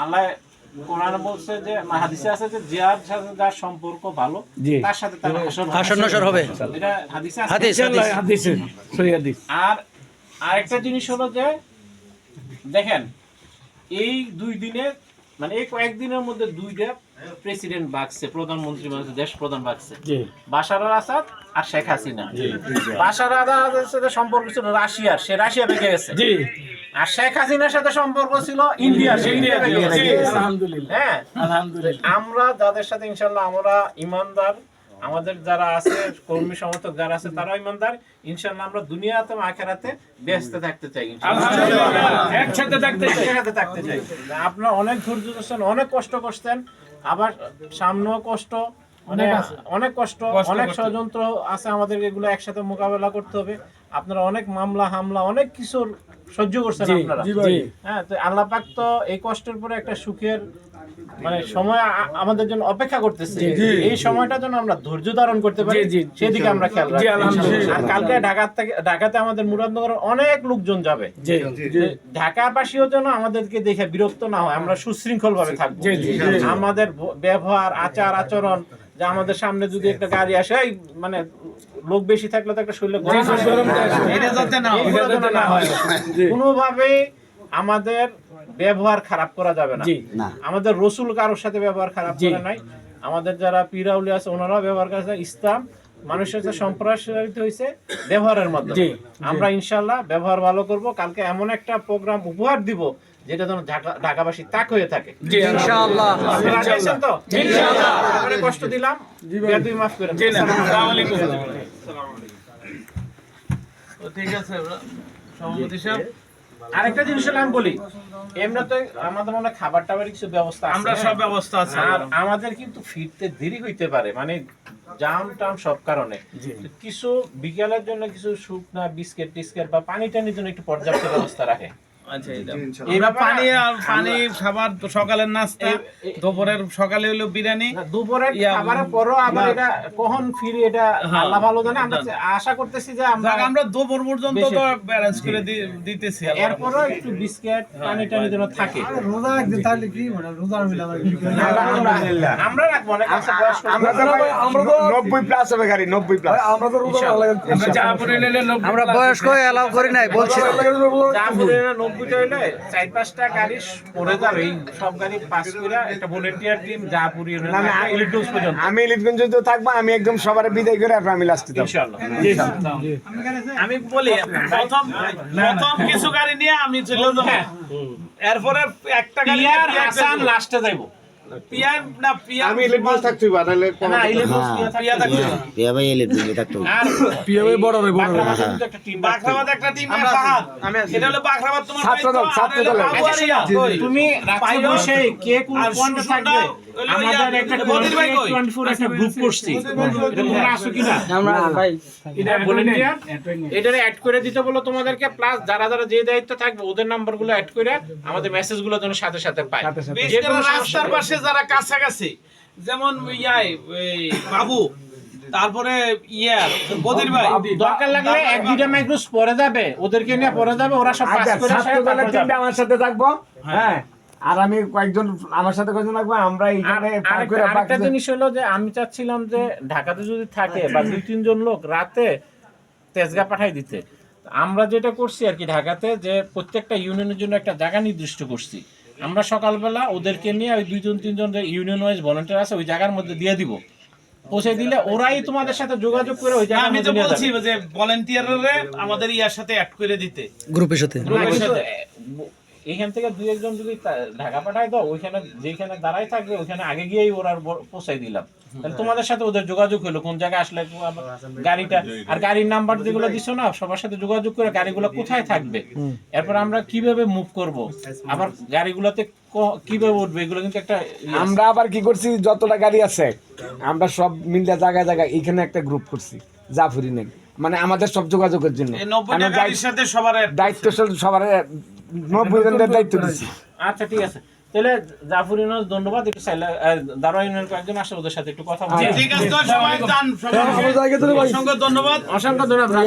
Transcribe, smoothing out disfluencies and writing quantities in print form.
আল্লাহ কোরআনে বলছে যে হাদিসে আছে যে যার সাথে যার সম্পর্ক ভালো তার সাথে তার হাসর নসর হবে। এটা হাদিসে আছে। হাদিস সহি হাদিস। আর আরেকটা জিনিস হলো যে দেখেন এই 2 দিনে মানে এই কয়েকদিনের মধ্যে 2টা প্রেসিডেন্ট বাগছে, প্রধানমন্ত্রী বাগছে, দেশ প্রধান বাগছে, বাশার আল আসাদ আর শেখ হাসিনা। বাশার আল আসাদের সাথে সম্পর্ক ছিল রাশিয়ার, সে রাশিয়া বেঁকে গেছে। আর শেখ হাসিনার সাথে সম্পর্ক ছিল ইন্ডিয়ার, সে ইন্ডিয়া বেঁকে গেছে। হ্যাঁ, আলহামদুলিল্লাহ। আমরা যাদের সাথে ইনশাআল্লাহ আমরা ইমানদার, আমাদের যারা আছে কর্মী সমর্থক যারা আছে তারাও ইমানদার, ইনশাআল্লাহ আমরা দুনিয়াতে আখিরাতে ব্যস্ত থাকতে চাই, ইনশাআল্লাহ একসাথে থাকতে চাই। আপনারা অনেক ধৈর্য ধরছেন, অনেক কষ্ট করছেন, আবার সামনেও কষ্ট, অনেক কষ্ট, অনেক ষড়যন্ত্র আছে, আমাদের এগুলো একসাথে মোকাবেলা করতে হবে। আপনারা অনেক মামলা হামলা অনেক কিছুর সহ্য করছেন আপনারা। হ্যাঁ, তো আল্লাহ পাক তো এই কষ্টের পরে একটা সুখের মানে সময় আমাদের জন্য অপেক্ষা করতেছে। এই সময়টা যেন আমরা ধৈর্য ধারণ করতে পারি, সেদিকে আমরা খেয়াল রাখি। আর কালকে ঢাকাতে আমাদের মুরাদনগরের অনেক লোকজন যাবে, ঢাকাবাসীও যেন আমাদেরকে দেখে বিরক্ত না হয়, আমরা সুশৃঙ্খল ভাবে থাকবো। আমাদের ব্যবহার আচার আচরণ, যে আমাদের সামনে যদি একটা গাড়ি আসে, মানে লোক বেশি থাকলে তো একটা শরীরে কোনোভাবেই আমাদের ব্যবহার খারাপ করা যাবে না। আমাদের রসুল কারোর সাথে ব্যবহার খারাপ করে নাই, আমাদের যারা পীরাউলি আছে ওনারাও ব্যবহার করেছে। ইসলাম মানুষের সাথে সম্প্রসারিত হয়েছে ব্যবহারের মাধ্যমে। আমরা ইনশাআল্লাহ ব্যবহার ভালো করব। কালকে এমন একটা প্রোগ্রাম উপহার দিব যেটা যেন ঢাকাবাসী তাক হয়ে থাকে, ইনশাআল্লাহ। তো ইনশাআল্লাহ আমরা কষ্ট দিলাম, বেয়াদবি মাফ করেন। আসসালামু আলাইকুম। তো ঠিক আছে সভাপতি সাহেব, আরেকটা জিনিস আমি বলি, এমনি তো আমাদের মনে খাবার টাবারের কিছু ব্যবস্থা আছে, আমরা সব ব্যবস্থা আছে। আর আমাদের কিন্তু ফিরতে দেরি হইতে পারে, মানে জাম টাম সব কারণে। কিছু বিকেলের জন্য কিছু শুকনা বিস্কিট টিস্কিট বা পানি টানির জন্য একটু পর্যাপ্ত ব্যবস্থা রাখে। পানি খাবার, সকালের নাস্তা, দুপুরের সকালে হলো বিরিয়ানি, দুপুরের খাবারের পরও আবার এটা কখন ফিরে এটা আল্লাহ ভালো জানে। আমরা আশা করতেছি যে আমরা দুপুর পর্যন্ত তো ব্যালেন্স করে দিতেছি, এরপরও একটু বিস্কিট পানি টানি যেন থাকে। রোজা একদিন তাহলে কি মানে রোজা মিলা আমরা রাখবো না, আমরা তো 90 প্লাস হবে গাড়ি, 90 প্লাস আমরা তো রোজা আমরা বয়স্ক এলাও করি নাই বলছি। জাহাপুরে 90 হইলে 4-5টা গাড়ি পড়ে যাবে, সব গাড়ি পাস করে একটা ভলান্টিয়ার টিম জাহাপুরি ইলিটগঞ্জ পর্যন্ত। আমি ইলিটগঞ্জ পর্যন্ত থাকবো, আমি একদম সবার বিদায় করে আর আমি লাস্টে যাব ইনশাআল্লাহ। আমি বলি প্রথম কিছু গাড়ি নিয়ে আমি চলে যাব, এরপরে একটা গাড়ি আসান লাস্টে যাইবো। আমি ইলিটগঞ্জ থাকতে হইব, নালে না ইলিটগঞ্জ পিয়া থাকবে, পিয়া ভাই ইলিটগঞ্জ থাকতে হইব। আর পিয়া ভাই বড় রে, বড় একটা টিম, বাখরাবাদ একটা টিম, এটা হলো বাখরাবাদ তোমার তুমি রাতে বসে কে কোন পয়েন্টে থাকবে, আমাদের একটা 24 একটা গ্রুপ করছি, তোমরা আসো কিনা? আমরা ভাই এটা ভলান্টিয়ার, এটারে অ্যাড করে দিতে বলো তোমাদেরকে, প্লাস যারা যারা যে দায়িত্ব থাকবে ওদের নাম্বারগুলো অ্যাড করে আমাদের মেসেজগুলো যেন সাথে সাথে পায়। যে কোনো রাস্তার পাশে যারা কাছাকাছি, যেমন বাবু, তারপরে বদির ভাই, দরকার লাগলে 1-2টা মাইক্রোস পরে যাবে, ওদেরকে নিয়ে পরে যাবে, ওরা সব পাস করে আমার সাথে থাকবো। হ্যাঁ, আর আমি কয়েকজন আমার সাথে কয়েকজন থাকবো, আমরা এইখানে পার করে। আরেকটা জিনিস হলো যে আমি চাচ্ছিলাম যে ঢাকাতে যদি থাকে বা 2-3 জন লোক রাতে তেজগা পাঠাই দিতে। আমরা যেটা করছি আর কি ঢাকাতে, যে প্রত্যেকটা ইউনিয়নের জন্য একটা জায়গা নির্দিষ্ট করছি। আমরা সকালবেলা ওদেরকে নিয়ে ওই 2-3 জন যে ইউনিয়ন ওয়াইজ ভলান্টিয়ার আছে ওই জায়গার মধ্যে দিয়ে দিব, পৌঁছে দিলে ওরাই তোমাদের সাথে যোগাযোগ করে ওই জায়গা। আমি তো বলছি যে ভলান্টিয়াররে আমাদের ইয়ার সাথে অ্যাড করে দিতে, গ্রুপের সাথে। এখান থেকে 2-1 জন যদি ঢাকা পাঠায় দাও, ওইখানে যেখানে দাঁড়াই থাকবে ওইখানে আগে গিয়েই ওরা পৌঁছাই দিলাম, তাহলে তোমাদের সাথে ওদের যোগাযোগ হলো কোন জায়গায় আসলে গাড়িটা, আর গাড়ির নাম্বার যেগুলো দিছো না সবার সাথে যোগাযোগ করে গাড়িগুলো কোথায় থাকবে, এরপর আমরা কিভাবে মুভ করব, আবার গাড়িগুলোতে কিভাবে উঠবে, এগুলো কিন্তু একটা আমরা আবার কি করছি, যতটা গাড়ি আছে আমরা সব মিলে জায়গায় জায়গায় এখানে একটা গ্রুপ করছি জাফরি নেন, মানে আমাদের সব যোগাযোগের জন্য দায়িত্ব সবার 90 জনের দায়িত্ব দিচ্ছি। আচ্ছা ঠিক আছে, তাহলে জাফর ইউনুস ধন্যবাদ, একটু দারোয়া ইউনিয়নের কয়েকজন আসলে ওদের সাথে একটু কথা বলি। ঠিক আছে, সবাই যান, অসংখ্য ধন্যবাদ, অসংখ্য ধন্যবাদ।